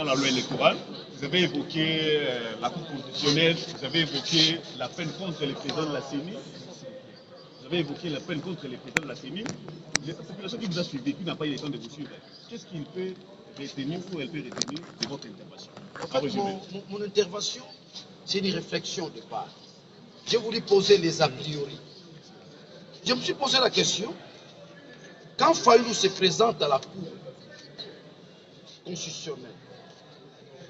la loi électorale, vous avez évoqué la Cour constitutionnelle, vous avez évoqué la peine contre les présidents de la CENI, vous avez évoqué la peine contre les présidents de la CENI. La population qui vous a suivi, qui n'a pas eu le temps de vous suivre, qu'est-ce qu'il peut retenir ou elle peut retenir de votre intervention? En fait, mon intervention, c'est une réflexion de part. J'ai voulu poser les a priori. Je me suis posé la question, quand Fayulu se présente à la Cour constitutionnelle,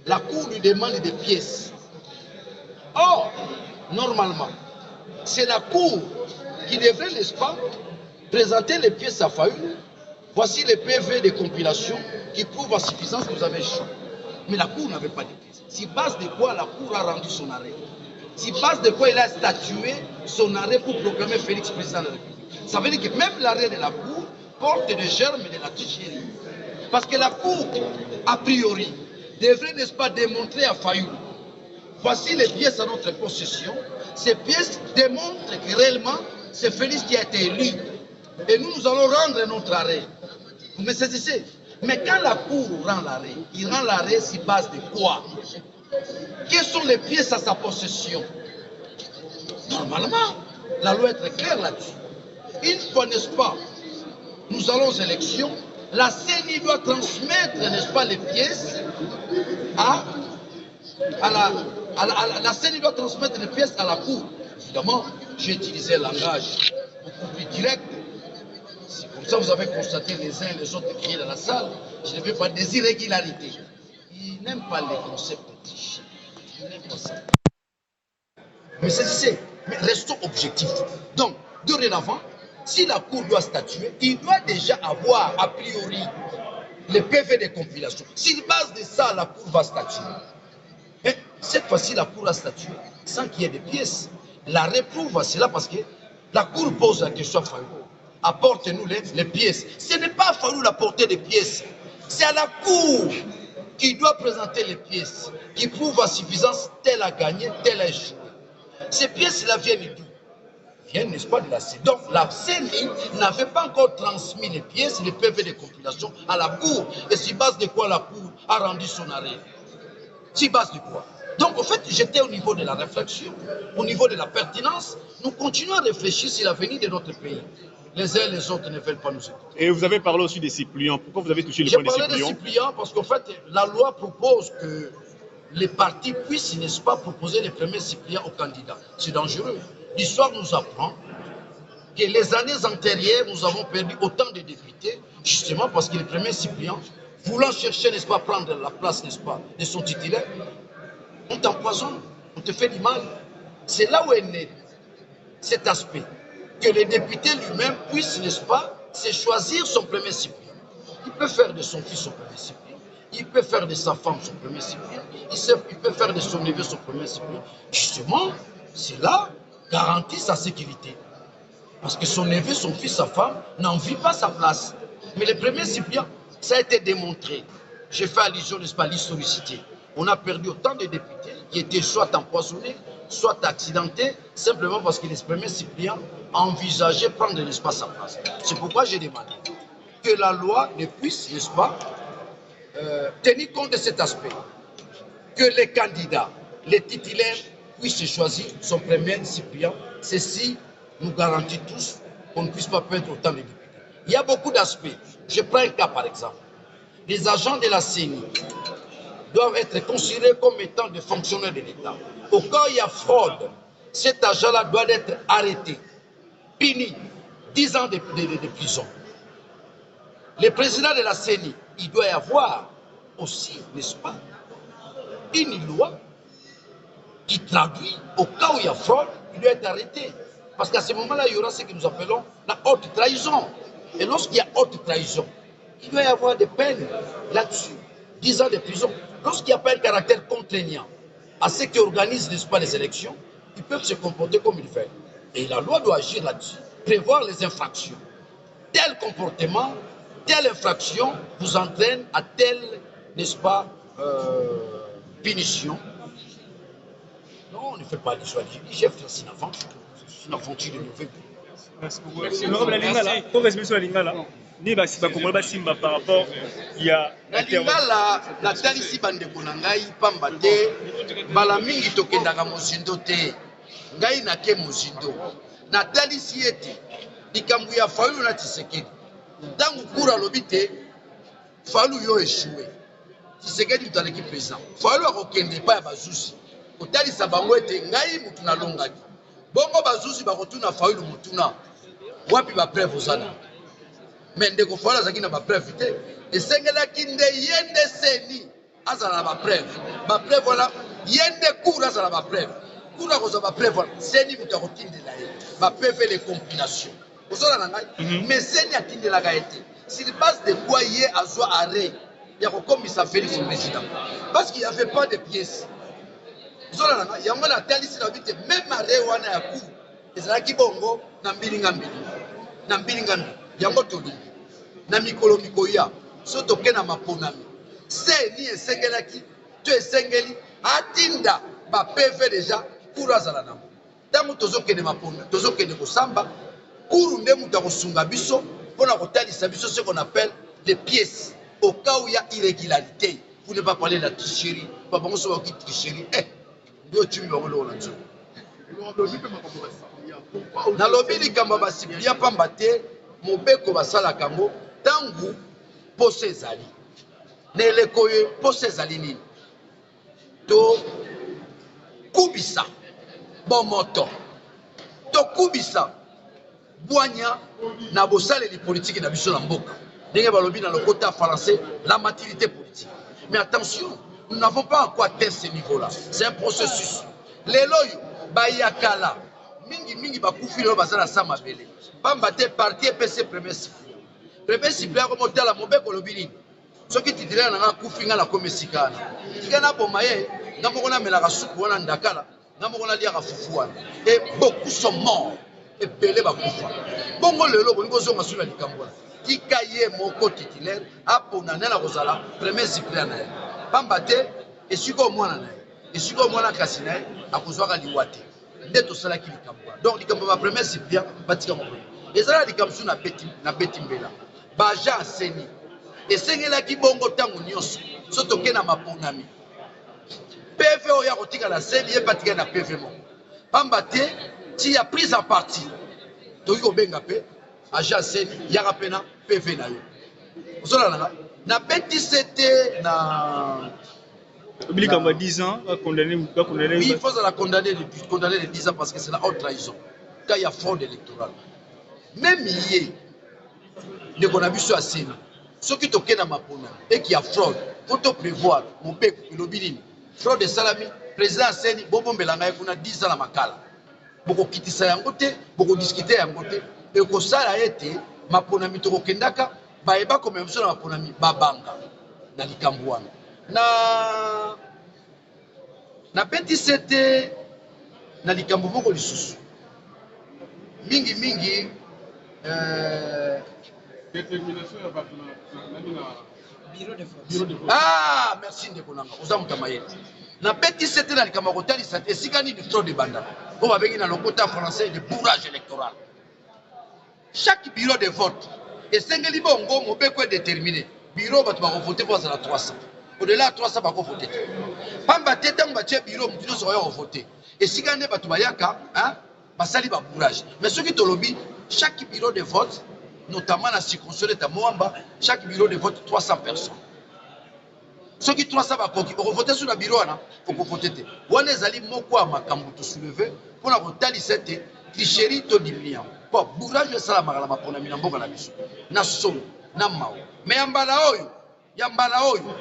la Cour lui demande des pièces. Or, normalement, c'est la Cour qui devrait, n'est-ce pas, présenter les pièces à Fayulu. Voici les PV de compilation qui prouvent à suffisance que vous avez échoué. Mais la Cour n'avait pas de pièces. Sur base de quoi la Cour a rendu son arrêt? Sur base de quoi il a statué son arrêt pour proclamer Félix président de la République? Ça veut dire que même l'arrêt de la Cour porte des germes de la tricherie. Parce que la Cour, a priori, devrait, n'est-ce pas, démontrer à Fayulu, voici les pièces à notre possession. Ces pièces démontrent que réellement, c'est Félix qui a été élu. Et nous allons rendre notre arrêt. Vous me saisissez? Mais quand la Cour rend l'arrêt, il rend l'arrêt sur base de quoi? Quelles sont les pièces à sa possession? Normalement, la loi est très claire là-dessus. Une fois, n'est-ce pas, nous allons aux élections, la CENI doit transmettre, n'est-ce pas, les pièces la CENI doit transmettre les pièces à la Cour. Évidemment, j'ai utilisé un langage beaucoup plus direct. C'est comme ça que vous avez constaté les uns et les autres crier dans la salle. Je ne veux pas des irrégularités. Ils n'aiment pas les concepts de tricher. Ils n'aiment pas ça. Mais c'est, mais restons objectifs. Donc, dorénavant, si la Cour doit statuer, il doit déjà avoir, a priori, les PV de compilation. Sur base de ça, la Cour va statuer. Et cette fois-ci, la Cour a statué sans qu'il y ait de pièces. La réprouve à cela parce que la Cour pose la question à Fayulu. Apportez-nous les pièces. Ce n'est pas à Fayulu d'apporter des pièces. C'est à la Cour qui doit présenter les pièces qui prouvent à suffisance tel a gagné, tel a échoué. Ces pièces-là viennent d'où? Viennent, n'est-ce pas, de la CENI. Donc la CENI n'avait pas encore transmis les pièces, les PV de compilation à la Cour. Et sur base de quoi la Cour a rendu son arrêt? Sur base de quoi? Donc en fait, j'étais au niveau de la réflexion, au niveau de la pertinence. Nous continuons à réfléchir sur l'avenir de notre pays. Les uns et les autres ne veulent pas nous écouter. Et vous avez parlé aussi des suppléants. Pourquoi vous avez touché le point des suppléants? J'ai parlé des suppléants parce qu'en fait, la loi propose que les partis puissent, n'est-ce pas, proposer les premiers suppléants aux candidats. C'est dangereux. L'histoire nous apprend que les années antérieures, nous avons perdu autant de députés, justement parce que les premiers suppléants, voulant chercher, n'est-ce pas, prendre la place, n'est-ce pas, de son titulaire, on t'empoisonne, on te fait du mal. C'est là où est né cet aspect, que le député lui-même puisse, n'est-ce pas, se choisir son premier suppléant. Il peut faire de son fils son premier suppléant, il peut faire de sa femme son premier suppléant, il peut faire de son neveu son premier suppléant. Justement, cela garantit sa sécurité. Parce que son neveu, son fils, sa femme n'envient pas sa place. Mais le premier suppléant, ça a été démontré. J'ai fait allusion, n'est-ce pas, à l'historicité. On a perdu autant de députés qui étaient soit empoisonnés, soit accidentés, simplement parce que les premiers suppléants envisageaient prendre, n'est-ce pas, sa place. C'est pourquoi j'ai demandé que la loi ne puisse, n'est-ce pas, tenir compte de cet aspect. Que les candidats, les titulaires, puissent choisir son premier suppléant. Ceci nous garantit tous qu'on ne puisse pas perdre autant de députés. Il y a beaucoup d'aspects. Je prends un cas par exemple. Les agents de la CENI doivent être considérés comme étant des fonctionnaires de l'État. Au cas où il y a fraude, cet agent-là doit être arrêté, puni, 10 ans de prison. Le président de la CENI, il doit y avoir aussi, n'est-ce pas, une loi qui traduit, au cas où il y a fraude, il doit être arrêté. Parce qu'à ce moment-là, il y aura ce que nous appelons la haute trahison. Et lorsqu'il y a haute trahison, il doit y avoir des peines là-dessus, 10 ans de prison. Lorsqu'il n'y a pas un caractère contraignant à ceux qui organisent, n'est-ce pas, les élections, ils peuvent se comporter comme ils veulent. Et la loi doit agir là-dessus, prévoir les infractions. Tel comportement, telle infraction vous entraîne à telle, n'est-ce pas, punition. Non, on ne fait pas l'histoire. J'ai fait une aventure de nouvelle. Merci beaucoup. Honorable Lingala, pour résumer sur la Lingala, ni basiba Congolais basimba par rapport il y a na Lingala na talisi bandeko na ngai pamba te bala mingi tokendaka mozindo te ngai nake mozindo na talisi ete likambo ya Fayulu na Tshisekedi ntango kura alobi te Fayulu yo échoué Tshisekedi mutaleki président Fayulu akokende epai ya bazuzi kotalisa bango ete ngai mutu nalongaki bongo bazuzi bakotuna Fayulu mutuna wapi bapreuve ozana mais ndeko Fayulu azalaki na bapreuve te esengelaki nde ye nde seni azala na bapreuve wana ye nde kura azala na bapreuve kura akozwa bapreuve wana seni mutu akotindela ye bapreuve les compilations ozala na ngai mais seni atindelaka ye te sur base de quoi ye azwa arrêt ya kokomisa Félix président parce qu'il n'y avait pas de pièces ozala na ngai yango na talisi na bite même arrêt wana ya cour ezalaki bongo na mbilinga yango tolingi na mikolo mikoya so toke na maponami seni esengelaki to esengeli atinda bapv deja kuru azala nango ntango tozokende mapona tozokende kosamba kuru nde mutu akosunga biso mpona kotalisa biso ce qu'on appelle les pièces au cas où il y a irrégularité pour ne pas parler de la tricherie pas bango so bakoki tricherie nde otimi bango loko na nzoko nalobi likambo basiplia pamba te mobeko basalaka yango ntango poso ezali na eleko oyo poso ezali nini tokubisa bomoto tokubisa bwanya na bosaleli politike na biso na mboka ndenge balobi na lokota français la maturité politique mais attention nous n'avons pas encore atteint ce niveau là c'est un processus lelo oyo bayakala mingi bakufi lelo baza na sa mabele pamba te parti epesi premier siple akomotala mobeko olobi nini soki titulaire na nga akufi nga nakomi esika wana tika naboma ye nga moko namelaka supu wana ndakala nga moko naliaka fufu wana e beaucoup sont morts ebele bakufa bongo lelo bolingi kozonga sula likambo wana tika ye moko titulaire apona nde na kozala premier siple na ye pamba te esika omwana na ye esika omwana kasi na ye akozwaka liwa te nde tosalaki likambo wana donc likambo ba premier siple batika moko ezala likambo su na beti mbela baja aseni esengelaki bongo ntango nyonso so toke na maponami pv oyo akotikala seni ye patika na pv moko pamba te ti ya prise en partie toki kobenga mpe aja aseni yaka mpe na pv na yo ozolalanga na betise te na likambo ya 10 ans condamné oui il faut la condamner de 10 ans parce que c'est la haute trahison quand il y a fraude électorale même ye ndeko na biso aseni soki toke na mapona eki ya fraude faut to prévoir mobeko elobi nini fraude esalami président aseni bobombela ngai kuna 10 ans na makala bokokitisa yango te bokodiskute yango te ekosala ete maponami tokokendaka bayeba komema biso na maponami babanga na likambo wana na betise te na likambo moko lisusu mingi détermination ya bato ah merci ndeko nanga oza moto mayele na betise te na likambo kotalisa te esika nini fraude ebanda oyo babengi na lokota français de bourrage électoral chaque bureau de vote esengeli bongo mobeko edéterminé bureau bato bakovote mpo bazala 300 au-delà ya 300 bakovote te pamba te ntango batie bureau motu nyonso oya kovote esika nde bato bayaka basali babourrage mais soki tolobi chaque bureau de vote notamment na circonscription d'État Moamba, chaque bureau de vote 300 personnes. Ceux qui 300 bakoki, on voter sur le bureau, on peut voter. On est allé moko makambo to soulever pour la rotali cette tricherie to diminuer. Pour bourrage ça la malama pour na minamboka na biso. Na somme, na mao. Mais yambala oyo.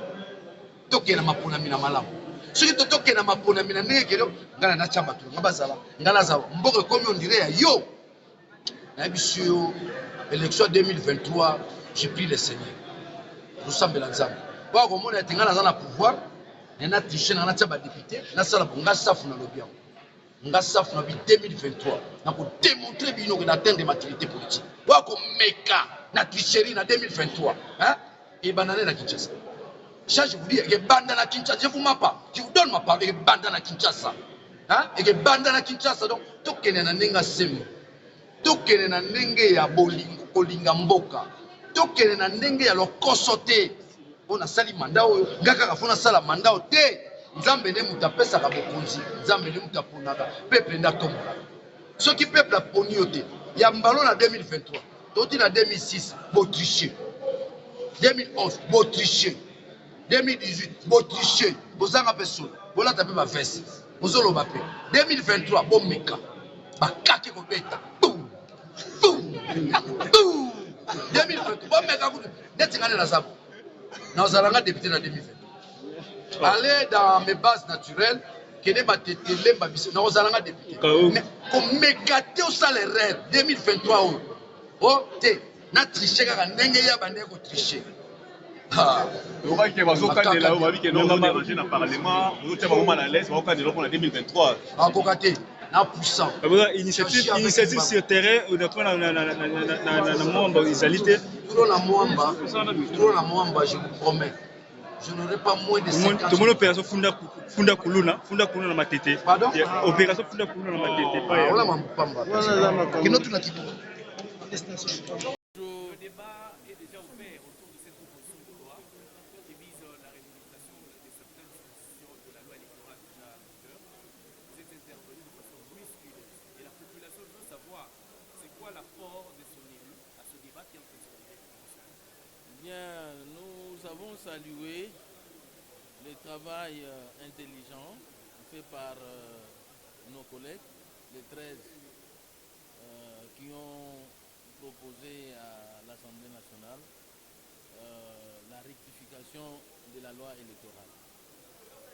Toke na mapona mina malamu. Ceux qui toke na mapona mina ndekelo ngana na chamba tu. Ngabazala, ngala za mboka komi on dirait yo. Na biso élection 2023, j'ai pris le Seigneur. Nous sommes ensemble. Pour comment on est dans le pouvoir, on a triché, on a été député, on a sala bonga safu na lobby. On a safu na 2023. On a démontré bino qu'on atteint des maturités politiques. Pour qu'on meka na tricherie na 2023, hein? Et banane na Kinshasa. Ça je vous dis, que banda na Kinshasa, je vous mens pas. Je vous donne ma parole, que banda na Kinshasa. Hein? Et que banda na Kinshasa donc tout kene na nenga semu. tokende na ndenge ya bolingo kolinga mboka tokende na ndenge ya lokoso te mpo nasali manda oyo nga kaka fo nasala manda oyo te nzambe nde moto apesaka bokonzi nzambe nde moto aponaka peple nde atombolaka soki peple aponi yo te ya mbalo na 2023 toti na 2006 botriche 2011 botriche 2018 botriche bozanga mpe solo bolata mpe bavese bozoloba mpe 2023 bomeka bakake kobeta 2023 bomeka kutu neti nga nde nazabo nazalanga député na 2020 aller dans mes bases naturelles kende batetele babiso nazalanga député mais komeka te osala erreur 2023 oyo o te na triche kaka ndenge ya bandenge kotriche okaki bazokandela oyo babike nozoderange na parlement ozotia bango mal à l'aise bakokandela mpona 2023 bakoka te na puissant initiative sur terrain honnêtement na mwamba ezali te toujours na mwamba je vous promets je n'aurai pas moins de 50 tomoni opération funda kuluna na matete opération funda kuluna na matete ola mambamba kino tuna kitu Nous avons salué le travail intelligent fait par nos collègues, les 13 qui ont proposé à l'Assemblée nationale la rectification de la loi électorale.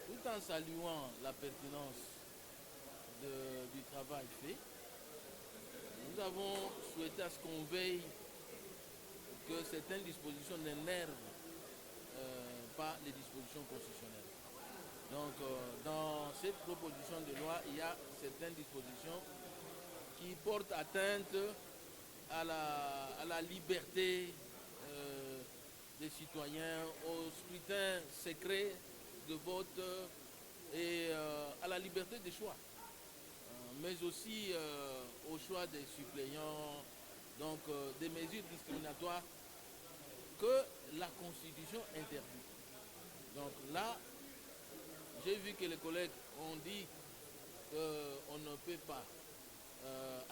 Tout en saluant la pertinence du travail fait, nous avons souhaité à ce qu'on veille que certaines dispositions n'énervent pas les dispositions constitutionnelles. Donc, dans cette proposition de loi, il y a certaines dispositions qui portent atteinte à la liberté des citoyens, au scrutin secret de vote et à la liberté des choix, mais aussi au choix des suppléants, donc des mesures discriminatoires que la Constitution interdit. Donc là, j'ai vu que les collègues ont dit qu'on ne peut pas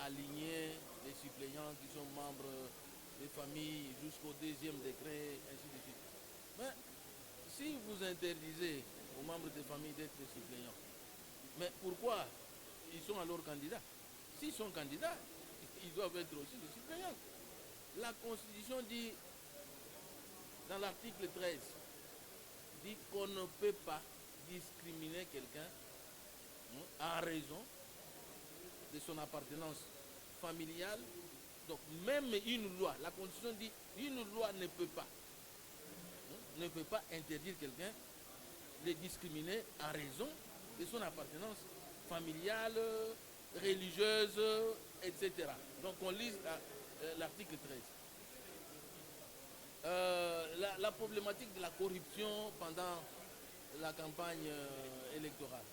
aligner les suppléants qui sont membres des familles jusqu'au 2e décret, ainsi de suite. Mais si vous interdisez aux membres des familles d'être suppléants, mais pourquoi ils sont alors candidats? S'ils sont candidats, ils doivent être aussi des suppléants. La Constitution dit, dans l'article 13, dit qu'on ne peut pas discriminer quelqu'un en raison de son appartenance familiale. Donc même une loi, la Constitution dit une loi ne peut pas interdire quelqu'un de discriminer en raison de son appartenance familiale, religieuse, etc. Donc on lit l'article 13. La problématique de la corruption pendant la campagne électorale.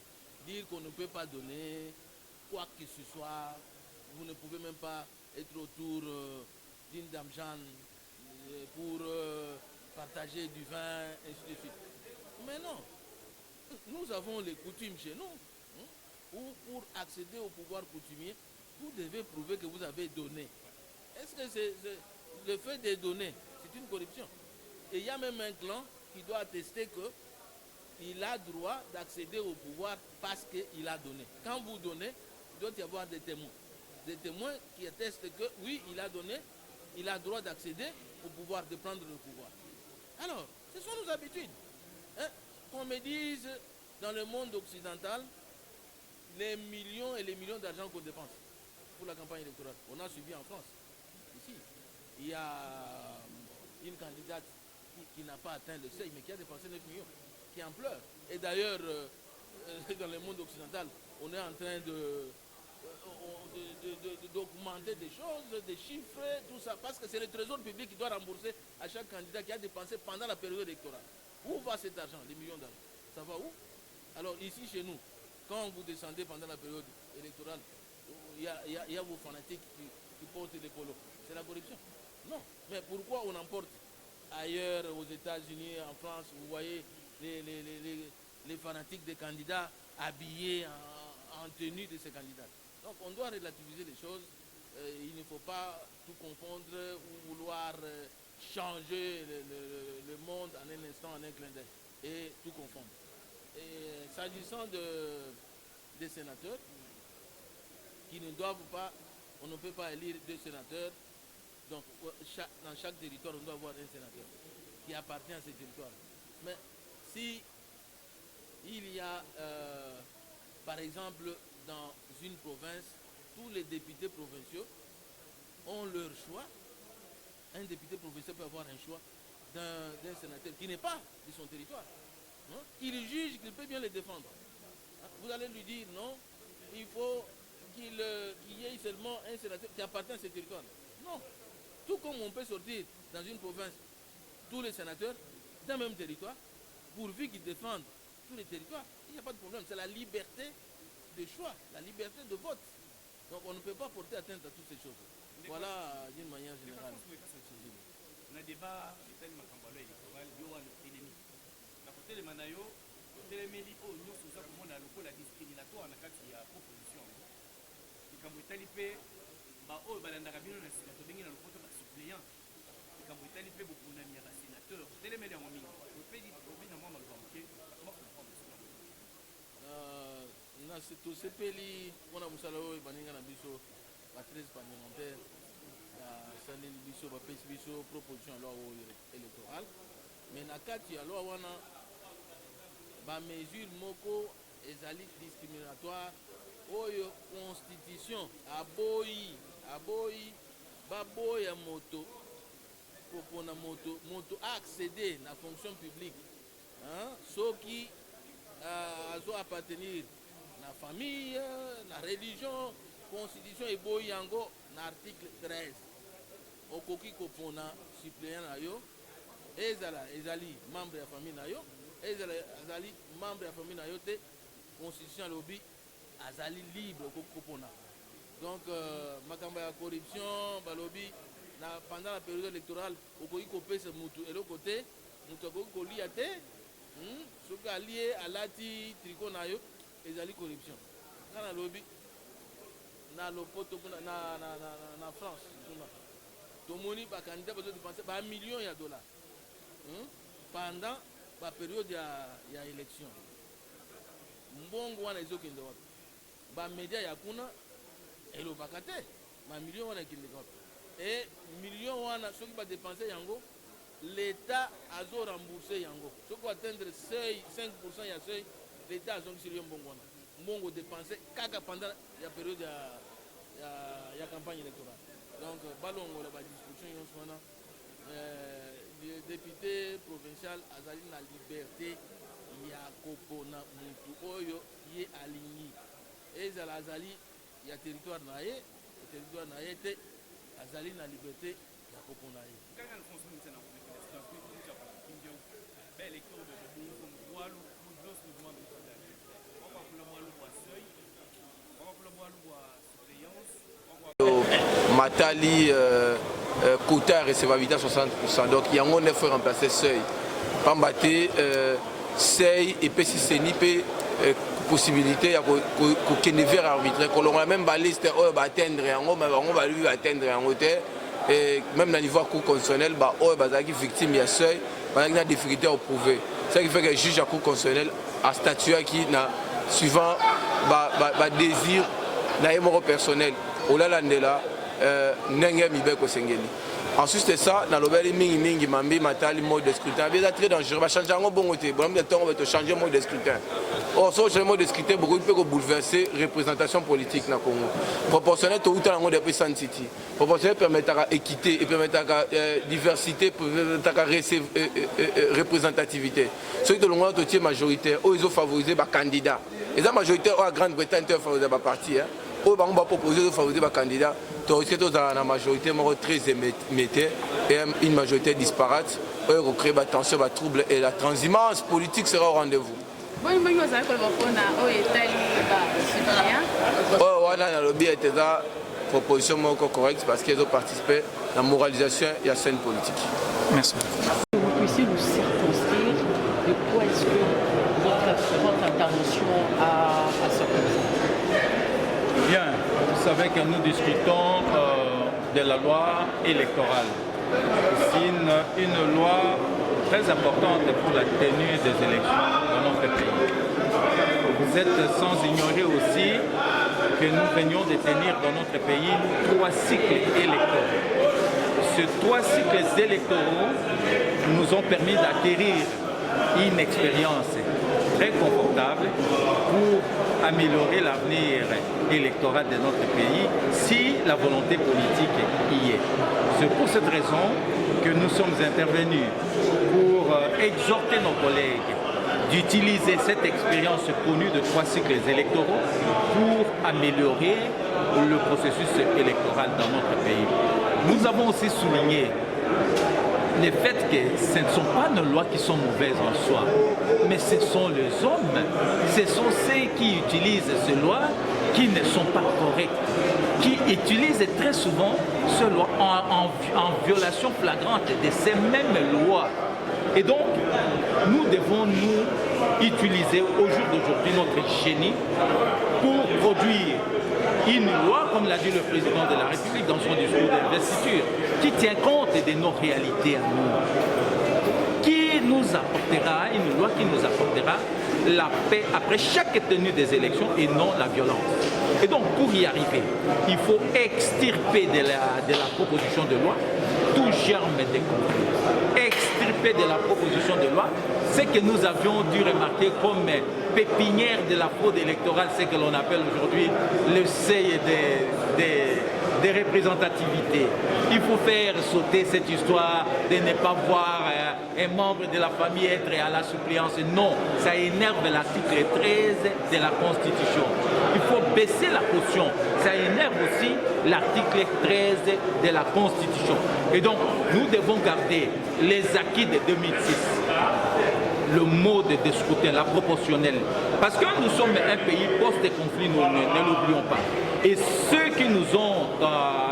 Dire qu'on ne peut pas donner quoi que ce soit, vous ne pouvez même pas être autour d'une dame Jeanne pour partager du vin, ainsi de suite. Mais non, nous avons les coutumes chez nous, où pour accéder au pouvoir coutumier, vous devez prouver que vous avez donné. Est-ce que le fait de donner, c'est une corruption? Et il y a même un clan qui doit attester qu'il a droit d'accéder au pouvoir parce qu'il a donné. Quand vous donnez, il doit y avoir des témoins. Des témoins qui attestent que oui, il a donné, il a droit d'accéder au pouvoir, de prendre le pouvoir. Alors, ce sont nos habitudes. Qu'on me dise, dans le monde occidental, les millions et les millions d'argent qu'on dépense pour la campagne électorale. On a suivi en France. Ici, il y a une candidate qui n'a pas atteint le seuil, mais qui a dépensé 9 millions, qui en pleure. Et d'ailleurs, dans le monde occidental, on est en train d'augmenter des choses, des chiffres, tout ça, parce que c'est le trésor public qui doit rembourser à chaque candidat qui a dépensé pendant la période électorale. Où va cet argent, les millions d'argent? Ça va où? Alors ici, chez nous, quand vous descendez pendant la période électorale, il y a vos fanatiques qui portent les polos. C'est la corruption. Non. Mais pourquoi on emporte ailleurs, aux États-Unis, en France, vous voyez les fanatiques des candidats habillés en tenue de ces candidats. Donc on doit relativiser les choses. Il ne faut pas tout confondre ou vouloir changer le monde en un instant, en un clin d'œil, et tout confondre. Et s'agissant des sénateurs, qui ne doivent pas, on ne peut pas élire 2 sénateurs, donc dans chaque territoire on doit avoir un sénateur qui appartient à ce territoire. Mais si il y a, par exemple, dans une province, tous les députés provinciaux ont leur choix. Un député provincial peut avoir un choix d'un sénateur qui n'est pas de son territoire. Hein? Il juge qu'il peut bien le défendre. Hein? Vous allez lui dire non, il faut qu'il y ait seulement un sénateur qui appartient à ce territoire. Non. Tout comme on peut sortir dans une province tous les sénateurs d'un même territoire, pourvu qu'ils défendent tous les territoires, il n'y a pas de problème. C'est la liberté de choix, la liberté de vote. Donc on ne peut pas porter atteinte à toutes ces choses. Voilà d'une manière générale. On a débat état makambalo électoral yo wana ennemi. Na côté les manayo, côté les meli o nyo soza komona lokola discriminatoire na kati ya proposition. Ikambo etali pe ba o balandaka bino na sénateur bengi na lopoto ba suppléant. Ikambo etali pe bokunami ya ba sénateur. Côté les meli ya momingi. Au pays na moi malbanké, comment comprendre ça? Na tosepeli mpona mosala oyo baninga na biso ba 13 parlementaire basaleli biso bapesi biso proposition ya loi oyo électorale. Mais na kati ya loi wana bamesure moko ezali discriminatoire oyo constitution aboyi baboya moto kopona moto accéder na fonction publique soki azo appartenir na famille, na religion, constitution eboyi yango na article 13. Okoki kopona suppléant na yo, ezali membre ya famille na yo, ezali membre ya famille na yo te, constitution lobi azali libre okoki kopona. Donc makambo ya corruption balobi pendant la période électorale okoki kopesa mutu eloko te, mutu akoki kolia te, soki alie alati tricot na yo ezali corruption. Ngana lobi na lopoto na France tomoni ba candidat bazo dépenser ba millions ya dollars pendant ba période ya élection. Mbongo wana ezokende wapi? Ba média ya kuna elobaka te ba millions wana ekende wapi? Et millions wana soki ba dépenser yango l'État azo rembourser yango. Soki atteindre seuil 5% ya seuil, l'État a zongi sur mbongo wana. Mbongo dépensé kaka pendant la période ya campagne électorale. Donc balongo la discussion yonsona le député provincial azali na liberté ya kopona mutu oyo ye alingi. Ezala azali ya territoire na ye te azali na liberté ya kopona ye. Matali quota recevabilité à 60%. Donc il y a un effort remplacer seuil. Pambaté seuil et puis si c'est ni possibilité qu'on ne verra arbitrer. Qu'on a même la liste on va atteindre on va lui atteindre en hauteur. Et même dans le niveau cour constitutionnel, on va être victime de seuil, on a une difficulté à prouver. C'est ce qui fait que le juge à cour constitutionnelle a statué qui n'a suivant désir d'un personnel. Ensuite c'est ça, dans le mingi mambi matali mode de scrutin. C'est très dangereux. Va changer un bon côté. Bon de temps on va te changer mode de scrutin. Or ce changement de scrutin beaucoup peut bouleverser représentation politique na Congo. Proportionnel tout temps on depuis San City. Proportionnel permettra équité et permettra diversité, permettra représentativité. Ceux qui ont le majoritaire, ils ont favorisé les candidats. Et la majorité en Grande-Bretagne ont favorisé les partis. On va proposer de favoriser les candidats. La majorité très émettée et une majorité disparate. On crée la tension, la trouble et la transhumance politique sera au rendez-vous. proposition correcte parce qu'ils ont participé à la moralisation et à la scène politique. Merci. Vous puissiez nous circonscrire de quoi est-ce que votre intervention a sorti? Bien, vous savez que nous discutons de la loi électorale. C'est une loi très importante pour la tenue des élections dans notre pays. Vous êtes sans ignorer aussi que nous venions de tenir dans notre pays 3 cycles électoraux. Ces 3 cycles électoraux nous ont permis d'acquérir une expérience très confortable pour améliorer l'avenir électoral de notre pays si la volonté politique y est. C'est pour cette raison que nous sommes intervenus pour exhorter nos collègues d'utiliser cette expérience connue de 3 cycles électoraux pour améliorer le processus électoral dans notre pays. Nous avons aussi souligné le fait que ce ne sont pas nos lois qui sont mauvaises en soi, mais ce sont les hommes, ce sont ceux qui utilisent ces lois qui ne sont pas correctes, qui utilisent très souvent ces lois en violation flagrante de ces mêmes lois. Et donc, nous devons nous utiliser au jour d'aujourd'hui notre génie pour produire une loi, comme l'a dit le président de la République dans son discours d'investiture, qui tient compte de nos réalités à nous, qui nous apportera, une loi qui nous apportera la paix après chaque tenue des élections et non la violence. Et donc, pour y arriver, il faut extirper de la proposition de loi tout germe de conflit. Extirper de la proposition de loi ce que nous avions dû remarquer comme pépinière de la fraude électorale, ce que l'on appelle aujourd'hui le seuil des représentativités. Il faut faire sauter cette histoire de ne pas voir un membre de la famille être à la suppléance. Non, ça énerve l'article 13 de la Constitution. Il faut baisser la caution. Ça énerve aussi l'article 13 de la Constitution. Et donc, nous devons garder les acquis de 2006. Le mode de scrutin, la proportionnelle. Parce que nous sommes un pays post-conflit, nous ne l'oublions pas. Et ceux qui nous ont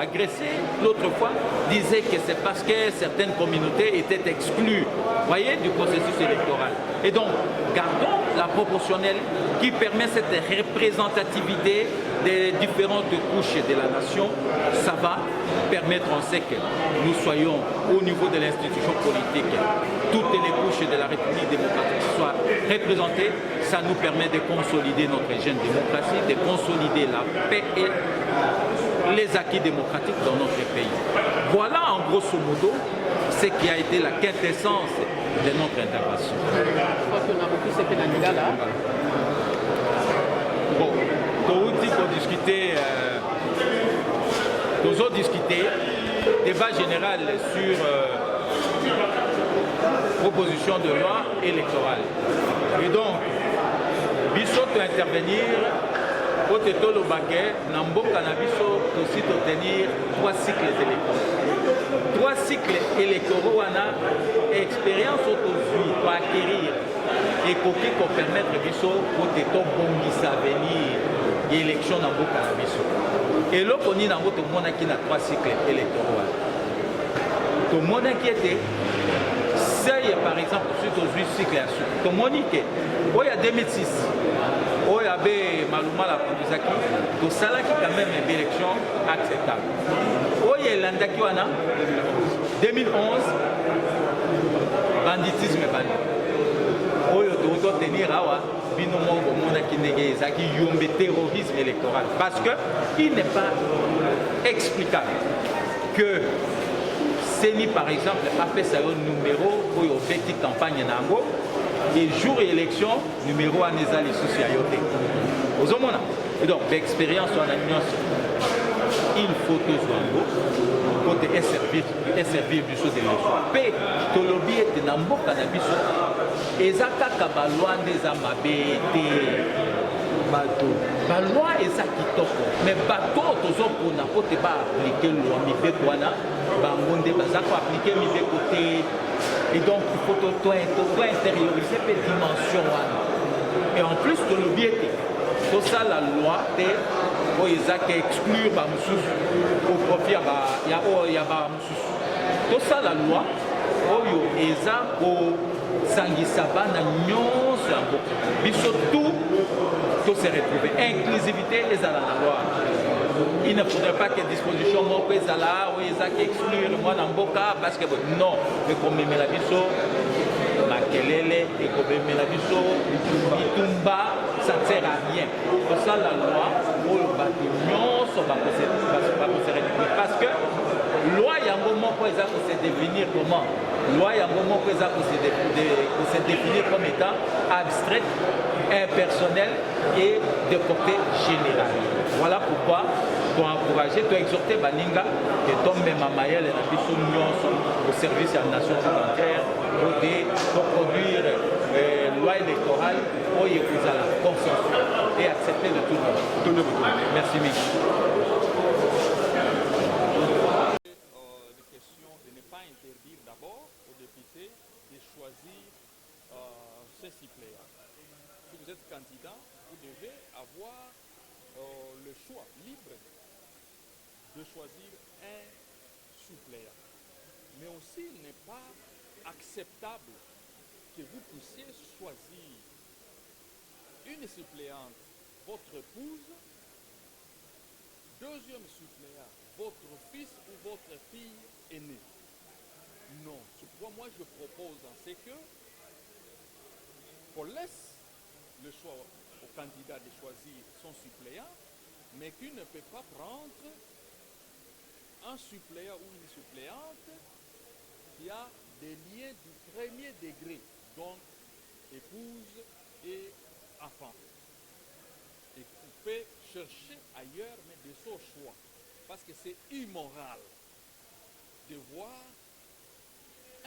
agressés l'autre fois disaient que c'est parce que certaines communautés étaient exclues, voyez, du processus électoral. Et donc, gardons la proportionnelle qui permet cette représentativité des différentes couches de la nation. Ça va permettre, on sait que nous soyons au niveau de l'institution politique, toutes les couches de la République démocratique soient représentées. Ça nous permet de consolider notre jeune démocratie, de consolider la paix et les acquis démocratiques dans notre pays. Voilà en grosso modo ce qui a été la quintessence de notre intervention. Je crois qu'on a beaucoup ce phénomène là. Bon, pour discuter, nous avons discuté débat général sur proposition de loi électorale. Et donc, Bisso peut intervenir au Tétolo Baguet, Namboka Nabiso aussi obtenir 3 cycles électoraux. 3 cycles électoraux, on a expérience aujourd'hui pour acquérir et pour permettre Bisso au Tétolo Bongisa venir élection Namboka Nabiso. Et là, on est dans votre monde qui a 3 cycles électoraux. Tout le monde qui était par exemple, sur les cycles, tout le monde qui est en 2006, il y avait Maluma la Kondizaki, tout ça qui quand même une élection acceptable. Il y a Landaki Wana, 2011, banditisme bandit. Il doit tenir à binomo au monde qui n'est terrorisme électoral. Parce qu'il n'est pas explicable que Seni, par exemple, a fait sa numéro pour une petite campagne Nango et jour élection, numéro à Nezali Sociayote. Aux hommes, et donc, l'expérience en alliance, il faut que Zwango, pour te servir du saut de l'élection. P, Tolobi et Nambo Canabiso, et Zaka Kabalwan des Amabété. Bateau. La loi est ça qui toque. Mais bateau, tous on n'a pas appliqué la loi, mais quoi na, bangonde, ça faut appliquer mais côté. Et donc il faut toi intérioriser les dimensions. Et en plus de l'objectif, Tout ça, la loi, ils ont exclure au profit de tout ça, la loi, ils ont sangisa bana nyonso ya mboka biso tout se retrouver inclusivité ezala na loi. Il ne faudrait pas que disposition moko ezala oyo ezaki exclure mwana mboka parce que non ekomemela biso makelele ekomemela biso bitumba ça ne sert à rien. Pour ça la loi oyo bato nyonso bakose retrouver parce que loi yango moko eza kose devenir comment loi yango moko eza kose définir comme étant abstraite, impersonnelle et de portée générale. Voilà pourquoi tu as encouragé, tu as exhorté Baninga de tomber Mamayel et la biso nyonso au service de la nation tout entière pour produire loi électorale pour y avoir la consensus et accepter de tout le monde. Merci Michel. Interdire d'abord aux députés de choisir ses suppléants. Si vous êtes candidat, vous devez avoir le choix libre de choisir un suppléant. Mais aussi, il n'est pas acceptable que vous puissiez choisir une suppléante, votre épouse, deuxième suppléant, votre fils ou votre fille aînée. Non, moi je propose, c'est que qu'on laisse le choix au candidat de choisir son suppléant, mais qu'il ne peut pas prendre un suppléant ou une suppléante qui a des liens du premier degré, donc épouse et enfant. Et vous pouvez chercher ailleurs, mais de son choix, parce que c'est immoral de voir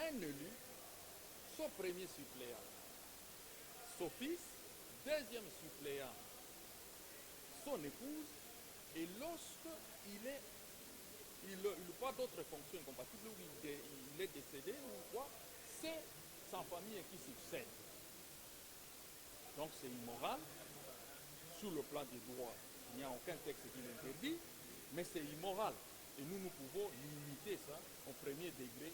un élu, son premier suppléant, son fils, deuxième suppléant, son épouse, et lorsqu'il n'a pas d'autres fonctions incompatibles, ou il est décédé ou quoi, c'est sa famille qui succède. Donc c'est immoral, sur le plan des droits, il n'y a aucun texte qui l'interdit, mais c'est immoral. Et nous pouvons limiter ça au premier degré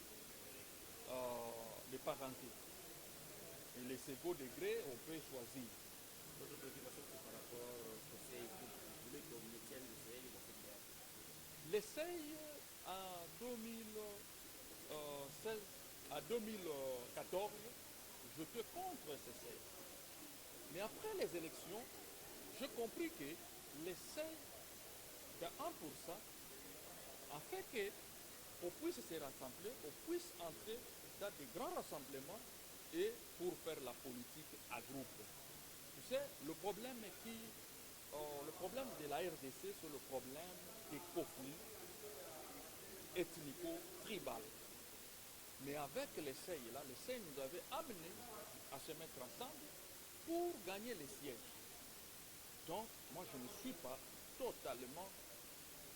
de parenté. Et les second degrés, on peut choisir. Votre préoccupation, c'est par rapport au conseil, vous voulez qu'on maintienne l'essai dans cette loi? L'essai en 2016 à 2014, j'étais contre cet essai. Mais après les élections, j'ai compris que l'essai de 1% a fait qu'on puisse se rassembler, on puisse entrer dans des grands rassemblements et pour faire la politique à groupe. Tu sais, le problème de la RDC, c'est le problème des conflits ethnico-tribal. Mais avec l'essai, l'essai nous avait amené à se mettre ensemble pour gagner les sièges. Donc, moi, je ne suis pas totalement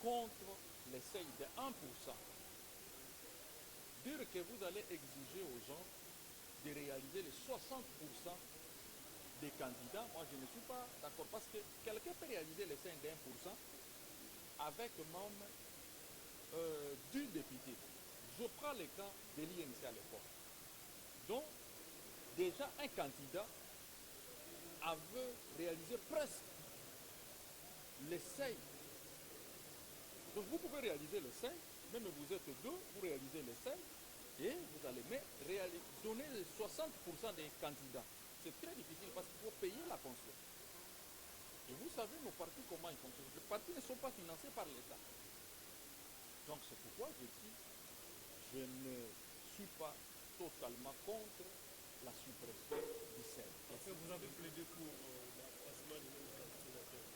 contre l'essai de 1%. Dire que vous allez exiger aux gens de réaliser les 60% des candidats, moi, je ne suis pas d'accord. Parce que quelqu'un peut réaliser l'essai de 1% avec même du député. Je prends le cas de l'INC à l'époque. Donc, déjà, un candidat avait réalisé presque l'essai. Donc, vous pouvez réaliser l'essai, même vous êtes deux, vous réalisez l'essai, et vous allez donner 60% des candidats. C'est très difficile parce qu'il faut payer la caution. Et vous savez, nos partis, comment ils fonctionnent. Les partis ne sont pas financés par l'État. Donc, c'est pourquoi je dis, je ne suis pas totalement contre la suppression du CEL. Parce que vous avez plaidé pour l'effacement du nombre de sénateurs.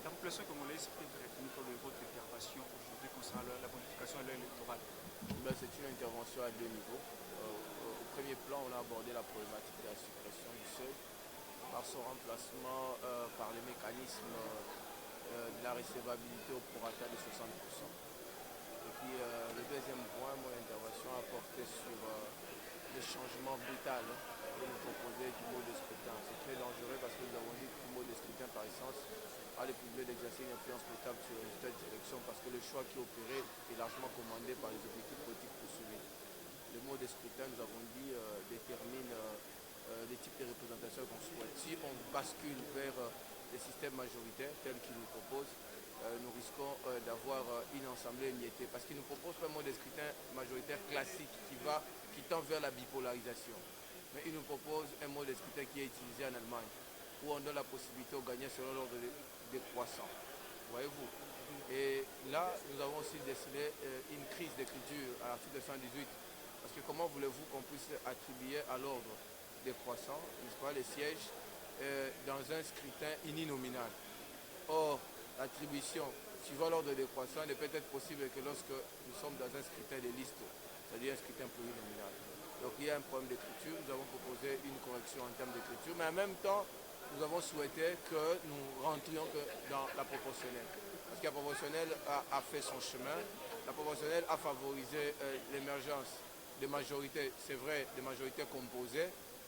La population congolaise est retenue pour votre intervention aujourd'hui concernant la modification de l'électorale. C'est une intervention à deux niveaux. Au premier plan, on a abordé la problématique de la suppression du seuil par son remplacement par les mécanismes de la recevabilité au prorata de 60%. Et puis le deuxième point, mon intervention a porté sur le changement brutal que nous proposait du mode de scrutin, ce qui a les privilèges d'exercer une influence notable sur le résultat des élections parce que le choix qui est opéré est largement commandé par les objectifs politiques poursuivis. Le mode de scrutin, nous avons dit, détermine les types de représentation qu'on souhaite. Si on bascule vers des systèmes majoritaires tels qu'ils nous proposent, nous risquons d'avoir une assemblée émiettée parce qu'ils ne nous proposent pas un mode de scrutin majoritaire classique qui tend vers la bipolarisation. Mais ils nous proposent un mode de scrutin qui est utilisé en Allemagne, où on donne la possibilité aux gagnants selon l'ordre décroissant. Voyez-vous? Et là, nous avons aussi dessiné une crise d'écriture à l'article 118. Parce que comment voulez-vous qu'on puisse attribuer à l'ordre décroissant, n'est-ce pas, les sièges dans un scrutin uninominal? Or, l'attribution suivant l'ordre décroissant ne peut être possible que lorsque nous sommes dans un scrutin de liste, c'est-à-dire un scrutin plurinominal. Donc il y a un problème d'écriture, nous avons proposé une correction en termes d'écriture, mais en même temps, nous avons souhaité que nous rentrions dans la proportionnelle. Parce que la proportionnelle a fait son chemin, la proportionnelle a favorisé l'émergence des majorités, c'est vrai, des majorités composées,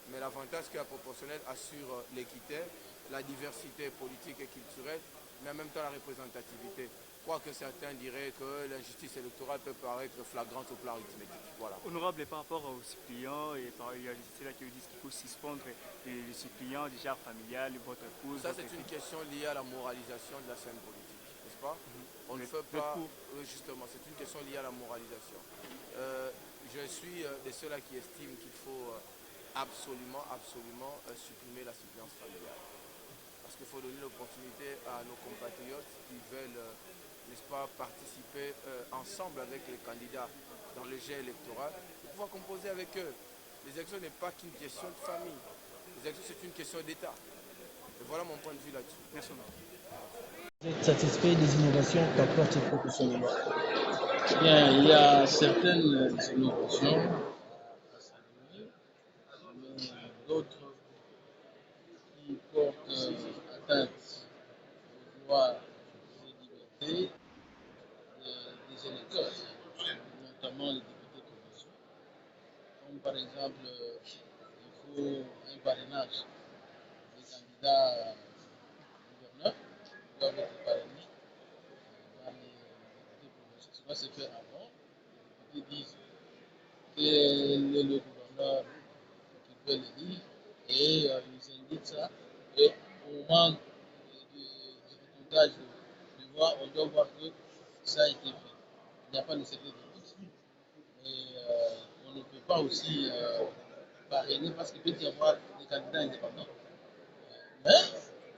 mais l'avantage que la proportionnelle assure l'équité, la diversité politique et culturelle, mais en même temps la représentativité. Quoique certains diraient que l'injustice électorale peut paraître flagrante au plan arithmétique. Voilà. Honorable, par rapport aux suppléants, il y a ceux-là qui disent qu'il faut suspendre les suppléants du genre familial, votre épouse. Ça, c'est une question liée à la moralisation de la scène politique, n'est-ce pas? On ne fait pas. Justement, c'est une question liée à la moralisation. Je suis de ceux-là qui estiment qu'il faut absolument supprimer la suppléance familiale. Parce qu'il faut donner l'opportunité à nos compatriotes qui veulent, n'est-ce pas, participer ensemble avec les candidats dans le jeu électoral, de pouvoir composer avec eux. Les élections n'est pas qu'une question de famille. Les élections, c'est une question d'État. Et voilà mon point de vue là-dessus. Merci. Vous êtes satisfait des innovations qu'apporte cette proposition de loi? Bien, il y a certaines innovations à saluer, mais d'autres qui portent atteinte aux droits et libertés des électeurs, notamment les députés provinciaux. Comme par exemple, il faut un parrainage des candidats gouverneurs qui doivent être parrainés dans les députés provinciaux. Cela se fait avant. Les députés disent quel est le gouverneur qui peut l'élire et ils indiquent ça. Et au moment du comptage de voix, on doit voir que ça a été fait. Il n'y a pas de secret de vote. Et on ne peut pas aussi parrainer parce qu'il peut y avoir des candidats indépendants, mais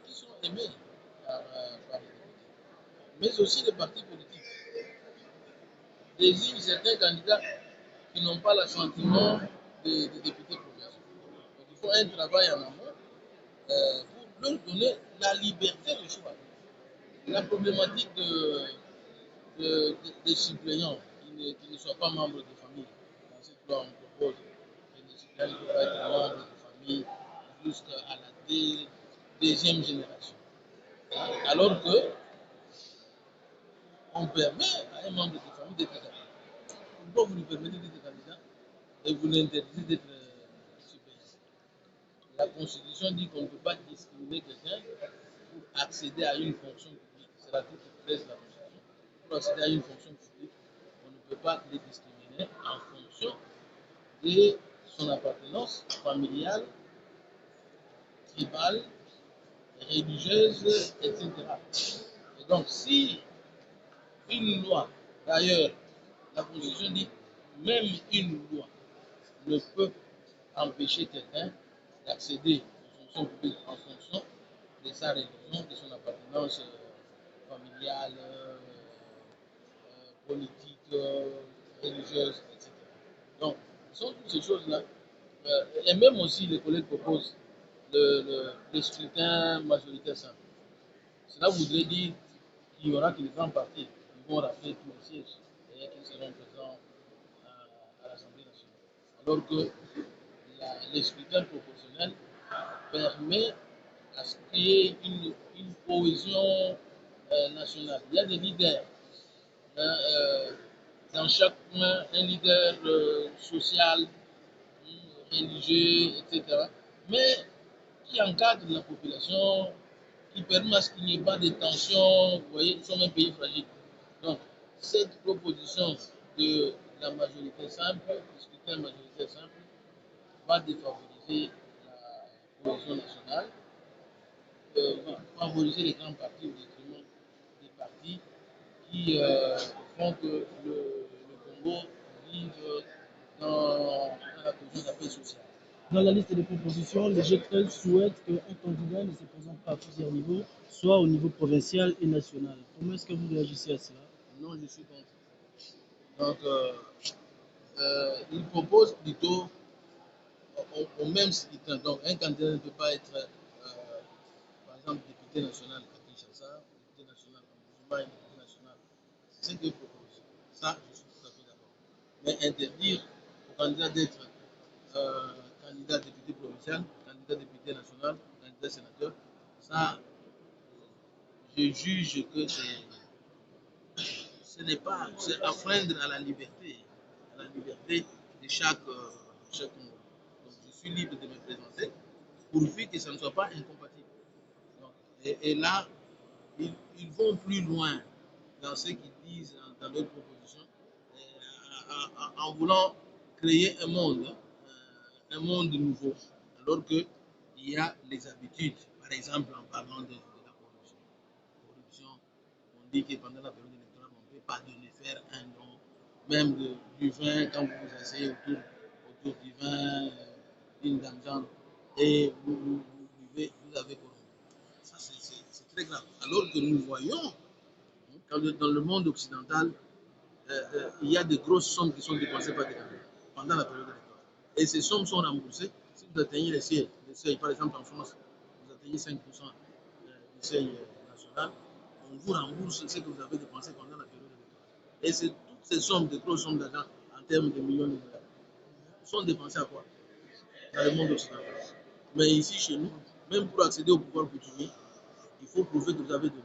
qui sont aimés par les députés. Mais aussi les partis politiques désignent certains candidats qui n'ont pas l'assentiment des députés provinciaux. Donc il faut un travail en amont pour leur donner la liberté de choix. La problématique des suppléants qui ne soient pas membres de famille. Dans cette loi, on propose que les suppléants doivent être membres de famille jusqu'à la deuxième génération. Alors que on permet à un membre de famille d'être candidat. Pourquoi vous lui permettez d'être candidat et vous l'interdisez d'être suppléant? La Constitution dit qu'on ne peut pas discriminer quelqu'un pour accéder à une fonction publique. C'est l'article 13 de la Constitution. Pour accéder à une fonction publique, on ne peut pas les discriminer en fonction de son appartenance familiale, tribale, religieuse, etc. Et donc, si une loi, d'ailleurs, la Constitution dit même une loi ne peut empêcher quelqu'un d'accéder aux fonctions publiques en fonction de sa religion, de son appartenance familiale, politique, religieuse, etc. Donc, ce sont toutes ces choses-là. Et même aussi, les collègues proposent le scrutin majoritaire simple. Cela voudrait dire qu'il y aura que les grands partis qui vont rafler tous les sièges et qui seront présents à l'Assemblée nationale. Alors que les scrutins proportionnels permet à ce qu'il y ait une cohésion nationale. Il y a des leaders. Dans chaque coin, un leader social, religieux, etc. Mais qui encadre la population qui permet à ce qu'il n'y ait pas de tension. Vous voyez, nous sommes un pays fragile. Donc, cette proposition de la majorité simple, discuter la majorité simple, va défavoriser la cohésion nationale, va favoriser les grands partis au détriment des partis qui font que le Congo vive dans la cohésion de la paix sociale. Dans la liste des propositions, le GTL souhaite qu'un candidat ne se présente pas à plusieurs niveaux, soit au niveau provincial et national. Comment est-ce que vous réagissez à cela? Non, je suis contre. Donc, il propose plutôt au même scrutin. Donc, un candidat ne peut pas être, par exemple, député national à Kinshasa, député national à Moussouba et député national. C'est ce qu'il propose. Ça, je suis tout à fait d'accord. Mais interdire au candidat d'être candidat député provincial, candidat député national, candidat sénateur, ça, je juge que ce n'est pas, c'est enfreindre à la liberté de chaque Congolais. Donc je suis libre de me présenter, pourvu que ça ne soit pas incompatible. Donc, et là, ils vont plus loin dans ce qu'ils disent dans leurs propositions, en voulant créer un monde nouveau, alors qu'il y a les habitudes. Par exemple, en parlant de la corruption, on dit que pendant la période électorale, on ne peut pas donner faire un don, même du vin, quand vous vous asseyez autour du vin, d'une dame, et vous buvez, vous avez corrompu. Ça, c'est très grave. Alors que nous voyons, quand dans le monde occidental, il y a de grosses sommes qui sont dépensées par des candidats pendant la période électorale. Et ces sommes sont remboursées si vous atteignez les seuils. Par exemple, en France, vous atteignez 5% du seuil national, on vous rembourse ce que vous avez dépensé pendant la période électorale. Et c'est toutes ces sommes, de grosses sommes d'argent, en termes de millions de dollars, sont dépensées à quoi? Dans le monde occidental. Mais ici, chez nous, même pour accéder au pouvoir coutumier, il faut prouver que vous avez donné.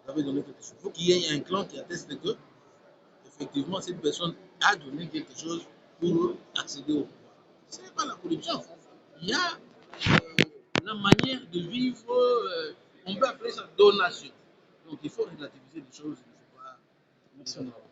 Vous avez donné quelque chose. Il faut qu'il y ait un clan qui atteste que, effectivement, cette personne a donné quelque chose pour accéder au pouvoir. Ce n'est pas la corruption. Il y a la manière de vivre, on peut appeler ça donation. Donc il faut relativiser les choses. Il ne faut pas...